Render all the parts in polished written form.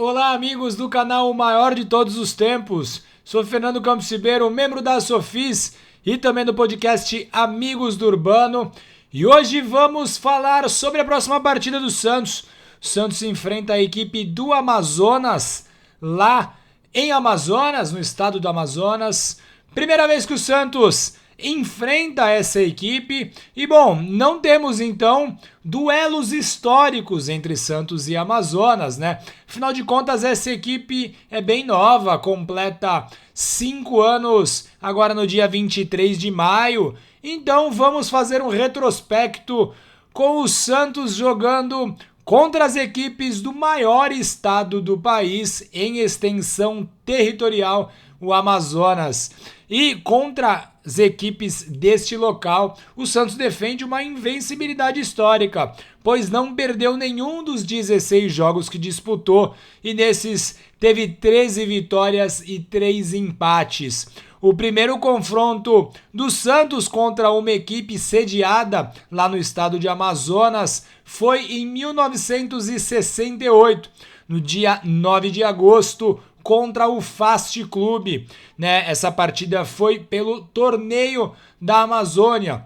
Olá, amigos do canal O Maior de Todos os Tempos. Sou Fernando Campos Ribeiro, membro da Sofis e também do podcast Amigos do Urbano. E hoje vamos falar sobre a próxima partida do Santos. O Santos enfrenta a equipe do Amazonas, lá em Amazonas, no estado do Amazonas. Primeira vez que o Santos enfrenta essa equipe. E bom, não temos então duelos históricos entre Santos e Amazonas, né? Afinal de contas, essa equipe é bem nova, completa 5 anos agora no dia 23 de maio. Então vamos fazer um retrospecto com o Santos jogando contra as equipes do maior estado do país em extensão territorial, o Amazonas. E contra as equipes deste local, o Santos defende uma invencibilidade histórica, pois não perdeu nenhum dos 16 jogos que disputou e nesses teve 13 vitórias e 3 empates. O primeiro confronto do Santos contra uma equipe sediada lá no estado de Amazonas foi em 1968, no dia 9 de agosto, contra o Fast Clube, né? Essa partida foi pelo Torneio da Amazônia,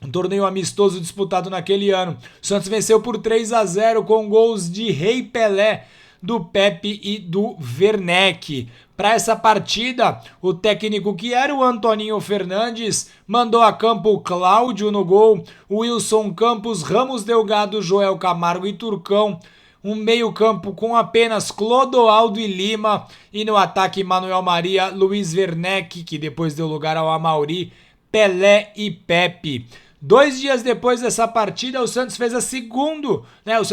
um torneio amistoso disputado naquele ano. O Santos venceu por 3-0 com gols de Rei Pelé, do Pepe e do Werneck. Para essa partida, o técnico que era o Antoninho Fernandes mandou a campo Cláudio no gol, Wilson Campos, Ramos Delgado, Joel Camargo e Turcão. Um meio-campo com apenas Clodoaldo e Lima, e no ataque Manuel Maria, Luiz Werneck, que depois deu lugar ao Amauri, Pelé e Pepe. 2 dias depois dessa partida, o Santos fez o seu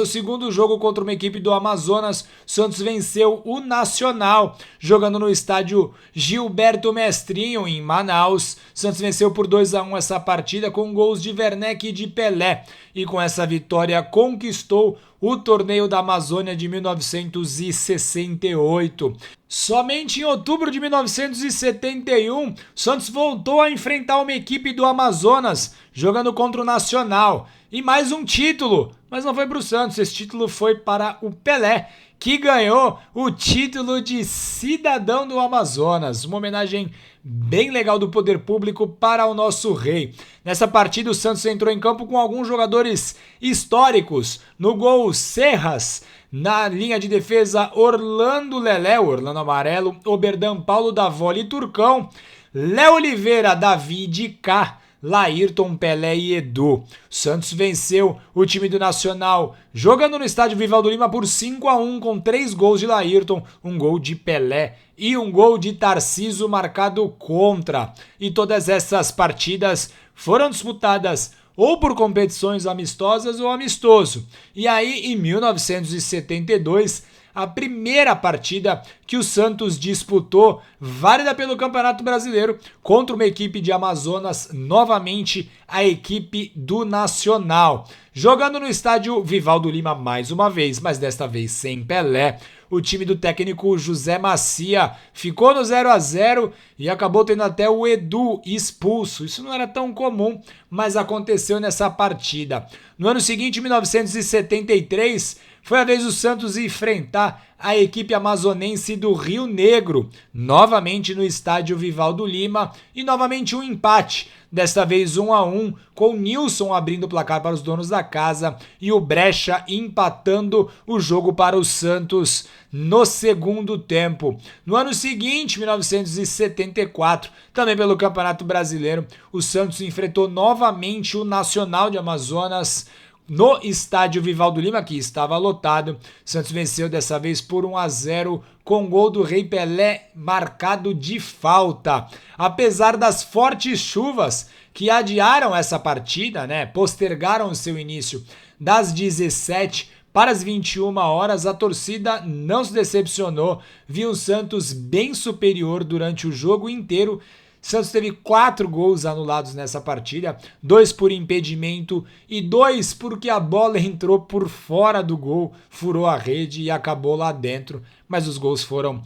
segundo jogo contra uma equipe do Amazonas. O Santos venceu o Nacional, jogando no estádio Gilberto Mestrinho, em Manaus. O Santos venceu por 2-1 essa partida com gols de Werneck e de Pelé. E com essa vitória conquistou o Torneio da Amazônia de 1968. Somente em outubro de 1971, Santos voltou a enfrentar uma equipe do Amazonas, jogando contra o Nacional. E mais um título, mas não foi para o Santos, esse título foi para o Pelé, que ganhou o título de cidadão do Amazonas. Uma homenagem bem legal do poder público para o nosso rei. Nessa partida, o Santos entrou em campo com alguns jogadores históricos. No gol, Serras. Na linha de defesa, Orlando Lelé, Orlando Amarelo, Oberdan, Paulo Davoli e Turcão. Léo Oliveira, Davi K, Laírton, Pelé e Edu. O Santos venceu o time do Nacional jogando no estádio Vivaldo Lima por 5-1 com 3 gols de Laírton, um gol de Pelé e um gol de Tarciso marcado contra. E todas essas partidas foram disputadas ou por competições amistosas ou amistoso. E aí, em 1972, a primeira partida que o Santos disputou, válida pelo Campeonato Brasileiro, contra uma equipe de Amazonas, novamente a equipe do Nacional. Jogando no estádio Vivaldo Lima mais uma vez, mas desta vez sem Pelé. O time do técnico José Macia ficou no 0-0 e acabou tendo até o Edu expulso. Isso não era tão comum, mas aconteceu nessa partida. No ano seguinte, 1973, foi a vez do Santos enfrentar a equipe amazonense do Rio Negro, novamente no estádio Vivaldo Lima, e novamente um empate, desta vez 1-1, com Nilson abrindo o placar para os donos da casa e o Brecha empatando o jogo para o Santos no segundo tempo. No ano seguinte, 1974, também pelo Campeonato Brasileiro, o Santos enfrentou novamente o Nacional de Amazonas no estádio Vivaldo Lima, que estava lotado. Santos venceu dessa vez por 1-0 com gol do Rei Pelé marcado de falta. Apesar das fortes chuvas que adiaram essa partida, né, postergaram o seu início das 17 para as 21 horas, a torcida não se decepcionou, viu o Santos bem superior durante o jogo inteiro. Santos teve 4 gols anulados nessa partida, 2 por impedimento e 2 porque a bola entrou por fora do gol, furou a rede e acabou lá dentro, mas os gols foram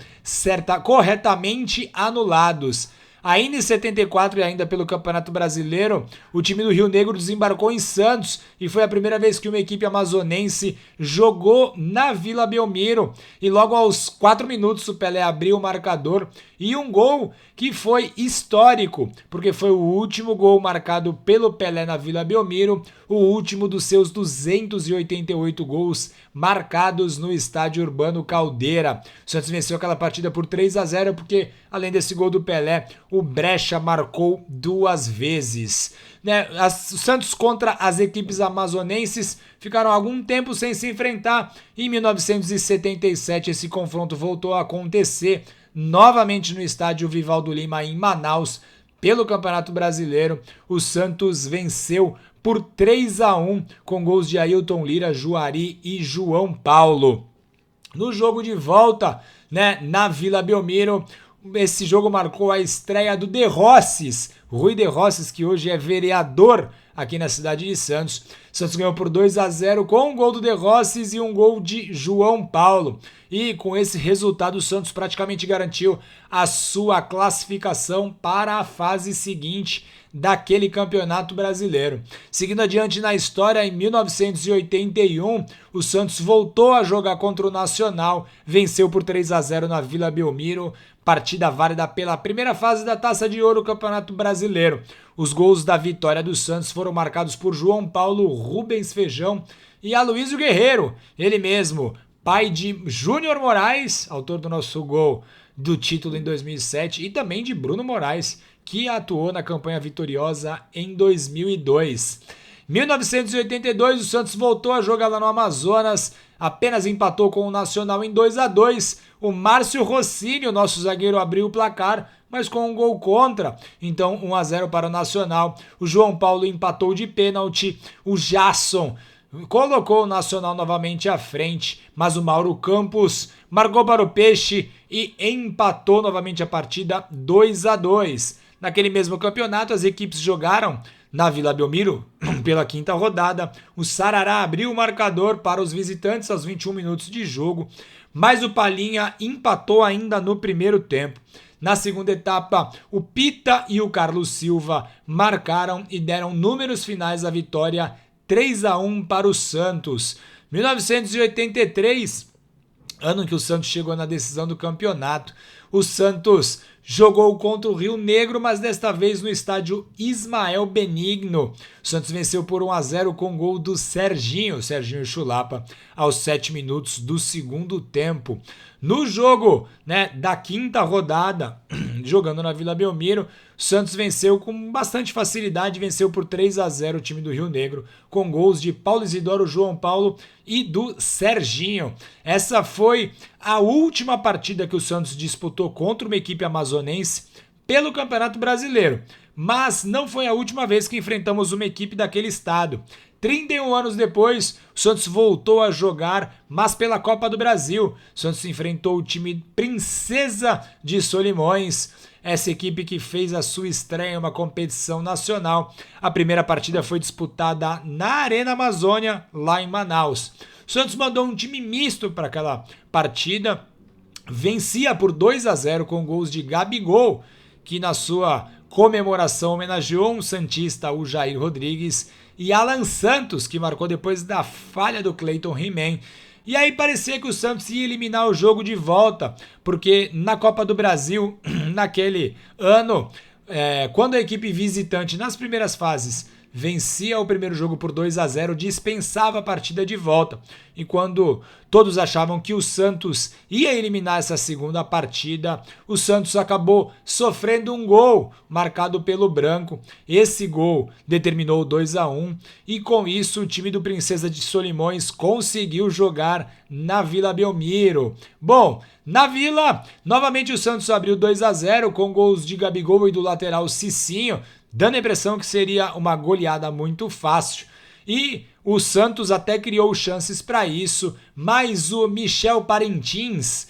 corretamente anulados. Ainda em 74 e ainda pelo Campeonato Brasileiro, o time do Rio Negro desembarcou em Santos e foi a primeira vez que uma equipe amazonense jogou na Vila Belmiro. E logo aos 4 minutos o Pelé abriu o marcador e um gol que foi histórico, porque foi o último gol marcado pelo Pelé na Vila Belmiro, o último dos seus 288 gols marcados no estádio Urbano Caldeira. O Santos venceu aquela partida por 3-0 porque, além desse gol do Pelé, o Brecha marcou 2 vezes. O Santos contra as equipes amazonenses ficaram algum tempo sem se enfrentar. Em 1977 esse confronto voltou a acontecer novamente no estádio Vivaldo Lima em Manaus. Pelo Campeonato Brasileiro, o Santos venceu por 3-1 com gols de Ailton Lira, Juari e João Paulo. No jogo de volta, na Vila Belmiro, esse jogo marcou a estreia do De Rosses, Rui De Rosses, que hoje é vereador aqui na cidade de Santos. Santos ganhou por 2-0 com um gol do De Rosses e um gol de João Paulo. E com esse resultado o Santos praticamente garantiu a sua classificação para a fase seguinte daquele Campeonato Brasileiro. Seguindo adiante na história, em 1981, o Santos voltou a jogar contra o Nacional, venceu por 3-0 na Vila Belmiro, partida válida pela primeira fase da Taça de Ouro do Campeonato Brasileiro. Os gols da vitória do Santos foram marcados por João Paulo, Rubens Feijão e Aloysio Guerreiro, ele mesmo, pai de Júnior Moraes, autor do nosso gol do título em 2007, e também de Bruno Moraes, que atuou na campanha vitoriosa em 2002. Em 1982, o Santos voltou a jogar lá no Amazonas, apenas empatou com o Nacional em 2-2. O Márcio Rossini, o nosso zagueiro, abriu o placar, mas com um gol contra. Então, 1-0 para o Nacional. O João Paulo empatou de pênalti. O Jasson colocou o Nacional novamente à frente, mas o Mauro Campos marcou para o Peixe e empatou novamente a partida 2-2. Naquele mesmo campeonato, as equipes jogaram na Vila Belmiro pela 5ª rodada. O Sarará abriu o marcador para os visitantes aos 21 minutos de jogo, mas o Palinha empatou ainda no primeiro tempo. Na segunda etapa, o Pita e o Carlos Silva marcaram e deram números finais à vitória 3-1 para o Santos. 1983, ano em que o Santos chegou na decisão do campeonato, o Santos jogou contra o Rio Negro, mas desta vez no estádio Ismael Benigno. O Santos venceu por 1-0 com gol do Serginho Chulapa, aos 7 minutos do segundo tempo. No jogo da 5ª rodada, jogando na Vila Belmiro, o Santos venceu com bastante facilidade, venceu por 3-0 o time do Rio Negro, com gols de Paulo Isidoro, João Paulo e do Serginho. Essa foi a última partida que o Santos disputou contra uma equipe amazonense pelo Campeonato Brasileiro, mas não foi a última vez que enfrentamos uma equipe daquele estado. 31 anos depois, o Santos voltou a jogar, mas pela Copa do Brasil. O Santos enfrentou o time Princesa de Solimões, essa equipe que fez a sua estreia em uma competição nacional. A primeira partida foi disputada na Arena Amazônia, lá em Manaus. O Santos mandou um time misto para aquela partida, vencia por 2-0 com gols de Gabigol, que na sua comemoração homenageou um santista, o Jair Rodrigues, e Alan Santos, que marcou depois da falha do Cleiton He-Man. E aí parecia que o Santos ia eliminar o jogo de volta, porque na Copa do Brasil, naquele ano, quando a equipe visitante nas primeiras fases vencia o primeiro jogo por 2-0, dispensava a partida de volta. E quando todos achavam que o Santos ia eliminar essa segunda partida, o Santos acabou sofrendo um gol marcado pelo branco. Esse gol determinou o 2-1 e com isso o time do Princesa de Solimões conseguiu jogar na Vila Belmiro. Bom, na Vila, novamente o Santos abriu 2-0 com gols de Gabigol e do lateral Cicinho, dando a impressão que seria uma goleada muito fácil. E o Santos até criou chances para isso, mas o Michel Parentins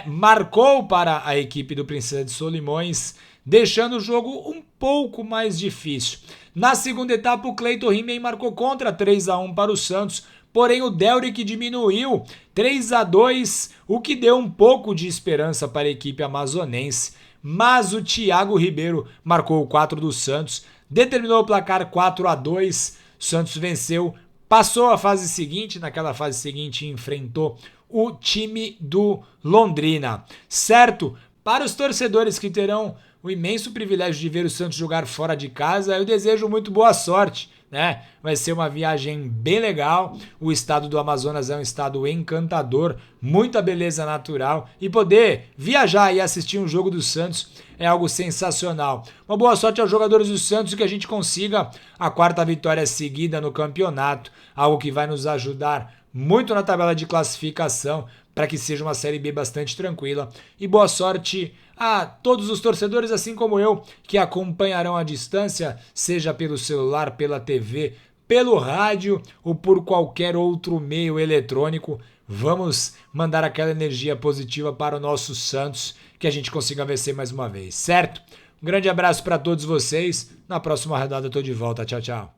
marcou para a equipe do Princesa de Solimões, deixando o jogo um pouco mais difícil. Na segunda etapa, o Cleiton He-Man marcou contra 3-1 para o Santos, porém o Delric diminuiu 3-2, o que deu um pouco de esperança para a equipe amazonense. mas o Thiago Ribeiro marcou o 4 do Santos, determinou o placar 4-2, o Santos venceu, passou a fase seguinte, naquela fase seguinte enfrentou o time do Londrina, certo? Para os torcedores que terão o imenso privilégio de ver o Santos jogar fora de casa, eu desejo muito boa sorte, né? Vai ser uma viagem bem legal. O estado do Amazonas é um estado encantador, muita beleza natural e poder viajar e assistir um jogo do Santos é algo sensacional. Uma boa sorte aos jogadores do Santos e que a gente consiga a 4ª vitória seguida no campeonato, algo que vai nos ajudar muito na tabela de classificação para que seja uma Série B bastante tranquila. E boa sorte a todos os torcedores, assim como eu, que acompanharão à distância, seja pelo celular, pela TV, pelo rádio ou por qualquer outro meio eletrônico. Vamos mandar aquela energia positiva para o nosso Santos, que a gente consiga vencer mais uma vez, certo? Um grande abraço para todos vocês. Na próxima rodada eu tô de volta. Tchau, tchau.